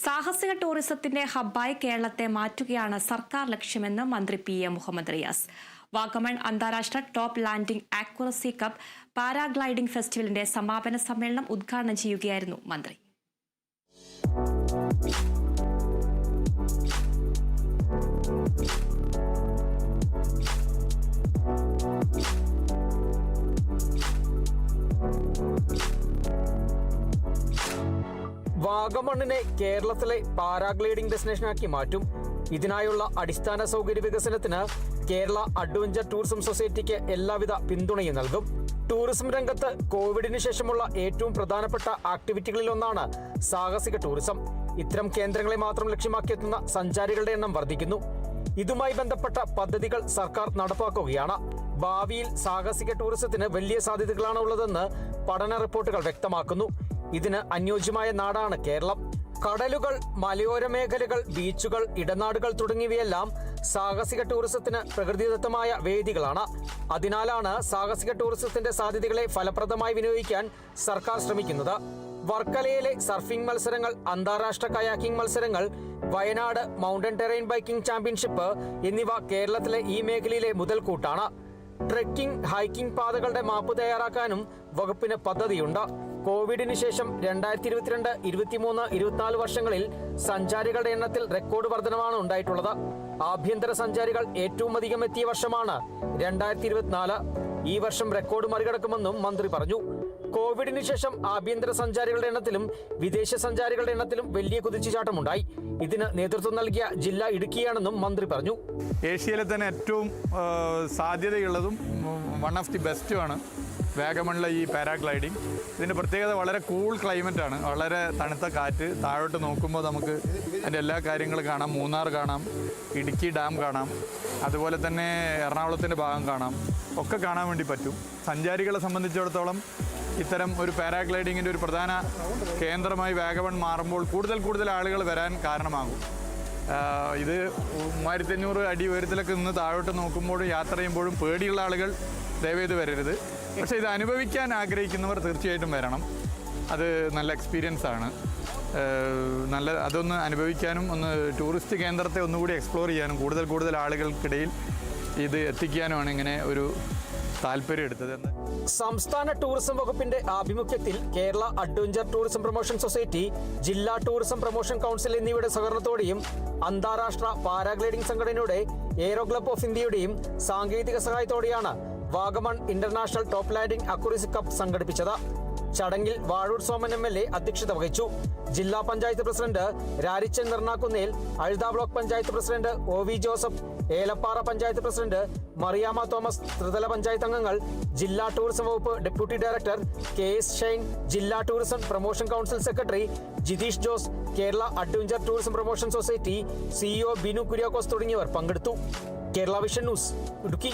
സാഹസിക ടൂറിസത്തിന്റെ ഹബ്ബായി കേരളത്തെ മാറ്റുകയാണ് സർക്കാർ ലക്ഷ്യമെന്ന് മന്ത്രി PM മുഹമ്മദ് റിയാസ്. വാഗമൺ അന്താരാഷ്ട്ര top landing accuracy cup paragliding ഫെസ്റ്റിവലിന്റെ സമാപന സമ്മേളനം ഉദ്ഘാടനം ചെയ്യുകയായിരുന്നു മന്ത്രി. വാഗമണ്ണിനെ കേരളത്തിലെ പാരാഗ്ലൈഡിംഗ് ഡെസ്റ്റിനേഷനാക്കി മാറ്റും. ഇതിനായുള്ള അടിസ്ഥാന സൗകര്യ വികസനത്തിന് കേരള അഡ്വഞ്ചർ ടൂറിസം സൊസൈറ്റിക്ക് എല്ലാവിധ പിന്തുണയും നൽകും. ടൂറിസം രംഗത്ത് കോവിഡിന് ശേഷമുള്ള ഏറ്റവും പ്രധാനപ്പെട്ട ആക്ടിവിറ്റികളിലൊന്നാണ് സാഹസിക ടൂറിസം. ഇത്തരം കേന്ദ്രങ്ങളെ മാത്രം ലക്ഷ്യമാക്കിയെത്തുന്ന സഞ്ചാരികളുടെ എണ്ണം വർദ്ധിക്കുന്നു. ഇതുമായി ബന്ധപ്പെട്ട പദ്ധതികൾ സർക്കാർ നടപ്പാക്കുകയാണ്. ഭാവിയിൽ സാഹസിക ടൂറിസത്തിന് വലിയ സാധ്യതകളാണ് ഉള്ളതെന്ന് പഠന റിപ്പോർട്ടുകൾ വ്യക്തമാക്കുന്നു. ഇതിന് അനുയോജ്യമായ നാടാണ് കേരളം. കടലുകൾ, മലയോര മേഖലകൾ, ബീച്ചുകൾ, ഇടനാടുകൾ തുടങ്ങിയവയെല്ലാം സാഹസിക ടൂറിസത്തിന് പ്രകൃതിദത്തമായ വേദികളാണ്. അതിനാലാണ് സാഹസിക ടൂറിസത്തിന്റെ സാധ്യതകളെ ഫലപ്രദമായി വിനിയോഗിക്കാൻ സർക്കാർ ശ്രമിക്കുന്നത്. വർക്കലയിലെ സർഫിംഗ് മത്സരങ്ങൾ, അന്താരാഷ്ട്ര കയാക്കിംഗ് മത്സരങ്ങൾ, Wayanad mountain terrain biking championship എന്നിവ കേരളത്തിലെ ഈ മേഖലയിലെ മുതൽക്കൂട്ടാണ്. ട്രെക്കിംഗ്, ഹൈക്കിംഗ് പാതകളുടെ മാപ്പ് തയ്യാറാക്കാനും വകുപ്പിന് പദ്ധതിയുണ്ട്. കോവിഡിന് ശേഷം 2022, 23, 24 വർഷങ്ങളിൽ സഞ്ചാരികളുടെ എണ്ണത്തിൽ റെക്കോർഡ് വർധനമാണ് ഉണ്ടായിട്ടുള്ളത്. ആഭ്യന്തര സഞ്ചാരികൾ ഏറ്റവും അധികം എത്തിയ വർഷമാണ് 2024. ഈ വർഷം റെക്കോർഡ് മറികടക്കുമെന്നും മന്ത്രി പറഞ്ഞു. കോവിഡിന് ശേഷം ആഭ്യന്തര സഞ്ചാരികളുടെ എണ്ണത്തിലും വിദേശ സഞ്ചാരികളുടെ എണ്ണത്തിലും വലിയ കുതിച്ചുചാട്ടമുണ്ടായി. ഇതിന് നേതൃത്വം നൽകിയ ജില്ല ഇടുക്കിയാണെന്നും മന്ത്രി പറഞ്ഞു. ഏഷ്യയിലെ തന്നെ ഏറ്റവും സാധ്യതയുള്ളതും വൺ ഓഫ് ദി ബെസ്റ്റുമാണ് വാഗമണിലെ ഈ പാരാഗ്ലൈഡിങ്. ഇതിൻ്റെ പ്രത്യേകത വളരെ കൂൾ ക്ലൈമറ്റാണ്, വളരെ തണുത്ത കാറ്റ്. താഴോട്ട് നോക്കുമ്പോൾ നമുക്ക് അതിൻ്റെ എല്ലാ കാര്യങ്ങളും കാണാം. മൂന്നാർ കാണാം, ഇടുക്കി ഡാം കാണാം, അതുപോലെ തന്നെ എറണാകുളത്തിൻ്റെ ഭാഗം കാണാം. ഒക്കെ കാണാൻ വേണ്ടി പറ്റും. സഞ്ചാരികളെ സംബന്ധിച്ചിടത്തോളം ഇത്തരം ഒരു പാരാഗ്ലൈഡിങ്ങിൻ്റെ ഒരു പ്രധാന കേന്ദ്രമായി വാഗമൺ മാറുമ്പോൾ കൂടുതൽ ആളുകൾ വരാൻ കാരണമാകും. ഇത് 3500 അടി ഉയരത്തിലൊക്കെ നിന്ന് താഴോട്ട് നോക്കുമ്പോഴും യാത്ര ചെയ്യുമ്പോഴും പേടിയുള്ള ആളുകൾ ദയവേത് വരരുത്. പക്ഷേ ഇത് അനുഭവിക്കാൻ ആഗ്രഹിക്കുന്നവർ തീർച്ചയായിട്ടും വരണം. അത് നല്ല എക്സ്പീരിയൻസ് ആണ്. അതൊന്ന് അനുഭവിക്കാനും ഒന്ന് ടൂറിസ്റ്റ് കേന്ദ്രത്തെ ഒന്നുകൂടി എക്സ്പ്ലോർ ചെയ്യാനും കൂടുതൽ ആളുകൾക്കിടയിൽ ഇത് എത്തിക്കാനുമാണ് ഇങ്ങനെ ഒരു താല്പര്യം എടുത്തതെന്ന്. സംസ്ഥാന ടൂറിസം വകുപ്പിന്റെ ആഭിമുഖ്യത്തിൽ Kerala adventure tourism promotion society, ജില്ലാ ടൂറിസം പ്രൊമോഷൻ കൗൺസിൽ എന്നിവയുടെ സഹകരണത്തോടെയും അന്താരാഷ്ട്ര പാരാഗ്ലൈഡിംഗ് സംഘടനയുടെ എയ്റോ ക്ലബ് ഓഫ് ഇന്ത്യയുടെയും സാങ്കേതിക സഹായത്തോടെയാണ് Vagamon international top landing accuracy cup സംഘടിപ്പിച്ചത്. ചടങ്ങിൽ വാഴൂർ സോമൻ MLA അധ്യക്ഷത വഹിച്ചു. ജില്ലാ panchayat president Rarichan Nirnakkunnel, Azhutha block panchayat president OV Joseph, Elappara panchayat president Mariyamma Thomas, ത്രിതല പഞ്ചായത്ത് അംഗങ്ങൾ, ജില്ലാ ടൂറിസം വകുപ്പ് ഡെപ്യൂട്ടി ഡയറക്ടർ KS ഷൈൻ, ജില്ലാ tourism promotion council secretary Jitheesh Jose, Kerala adventure tourism promotion society CEO Binu Kuriakose തുടങ്ങിയവർ പങ്കെടുത്തു. Kerala vision news, Idukki.